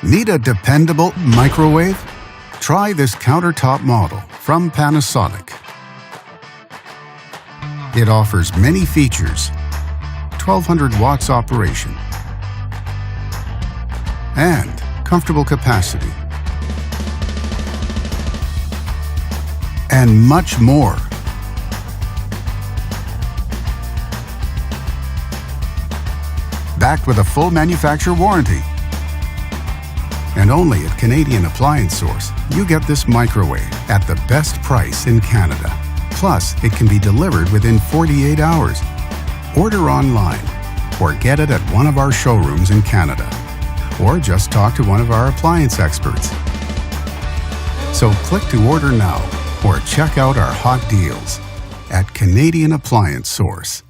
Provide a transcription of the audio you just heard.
Need a dependable microwave? Try this countertop model from Panasonic. It offers many features, 1200 watts operation, and comfortable capacity, and much more. Backed with a full manufacturer warranty. And only at Canadian Appliance Source, you get this microwave at the best price in Canada. Plus, it can be delivered within 48 hours. Order online or get it at one of our showrooms in Canada. Or just talk to one of our appliance experts. So click to order now or check out our hot deals at Canadian Appliance Source.